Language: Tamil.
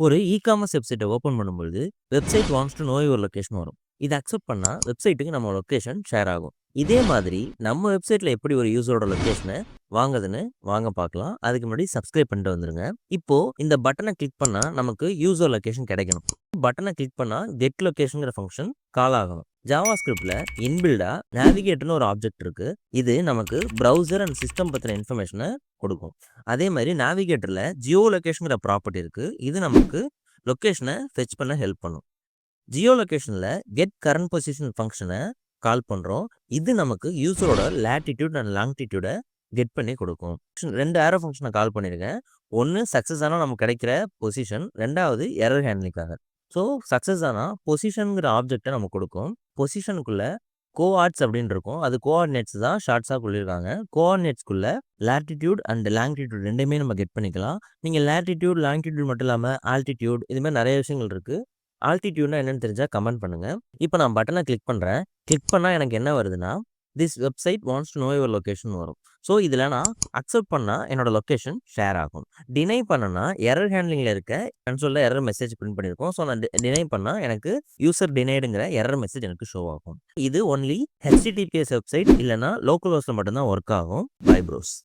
ஒரு இ-காமர்ஸ் வெப்சைட்ட ஓப்பன் பண்ணும்பொழுது, website wants to know your location வரும். இத அக்செப்ட் பண்ணா, வெப்சைட்டுக்கு நம்ம லொகேஷன் ஷேர் ஆகும். இதே மாதிரி நம்ம வெப்சைட்ல எப்படி ஒரு யூசரோட லொகேஷன வாங்குதுன்னு வாங்க பார்க்கலாம். அதுக்கு முன்னாடி சப்ஸ்கிரைப் பண்ணிட்டு வந்துருங்க. இப்போ இந்த பட்டன கிளிக் பண்ணா நமக்கு யூசர் லொகேஷன் கிடைக்கணும். பட்டன கிளிக் பண்ணா கெட் லொகேஷன்ங்கிற ஃபங்ஷன் கால் ஆகும். ஜாவாஸ்கிரிப்ட்ல இன்பில்டா நேவிகேட்டர்னு ஒரு ஆப்ஜெக்ட் இருக்கு. இது நமக்கு பிரவுசர் அண்ட் சிஸ்டம் பத்தின இன்ஃபர்மேஷன கொடுக்கும். அதே மாதிரி நேவிகேட்டர்ல ஜியோ லொகேஷன்ங்கிற ப்ராப்பர்ட்டி இருக்கு. இது நமக்கு லொகேஷனை ஃபெச் பண்ண ஹெல்ப் பண்ணும். ஜியோ லொகேஷன்ல கெட் கரண்ட் பொசிஷன் ஃபங்க்ஷனை கால் பண்றோம். இது நமக்கு யூசரோட லேட்டிடியூட் அண்ட் லாங்கிடியூட கெட் பண்ணி கொடுக்கும். 2 ஏரோ ஃபங்க்ஷனை கால் பண்ணியிருக்கேன். ஒன்று சக்ஸஸ் ஆனால் நமக்கு கிடைக்கிற பொசிஷன், 2வது எரர் ஹேண்ட்லிங்காக. ஸோ சக்ஸஸ் ஆனால் பொசிஷனுங்கிற ஆப்ஜெக்டை நமக்கு கொடுக்கும். பொசிஷனுக்குள்ள கோஆர்ட்ஸ் அப்படின்னு இருக்கும். அது கோஆர்டினேட்ஸ் தான் ஷார்ட்ஸாக சொல்லியிருக்காங்க. கோஆர்டினேட்ஸ்குள்ள லேட்டிடியூட் அண்ட் லாங்கிடியூட் ரெண்டுமே நம்ம கெட் பண்ணிக்கலாம். நீங்கள் லேட்டிடியூட் லாங்கிடியூட் மட்டும் இல்லாமல் ஆல்டிடியூட் இது மாதிரி நிறைய விஷயங்கள் இருக்குது. ஆல்டிடியூட்னா என்னன்னு தெரிஞ்சால் கமெண்ட் பண்ணுங்க. இப்போ நான் பட்டனை கிளிக் பண்ணுறேன். கிளிக் பண்ணால் எனக்கு என்ன வருதுன்னா, this website wants to know your location வரும். ஸோ இதில் நான் அக்செப்ட் பண்ணால் என்னோட லொகேஷன் ஷேர் ஆகும். டினை பண்ணனா எரர் ஹேண்ட்லிங்கில் இருக்க கன்சோலில் எரர் மெசேஜ் பிரிண்ட் பண்ணியிருக்கோம். ஸோ நான் டினை பண்ணால் எனக்கு யூசர் டினைடுங்கிற எரர் மெசேஜ் எனக்கு ஷோ ஆகும். இது ஒன்லி HTTPS வெப்சைட் இல்லைனா லோக்கல் ஹோஸ்ட்டில் மட்டும்தான் ஒர்க் ஆகும். Bye pros.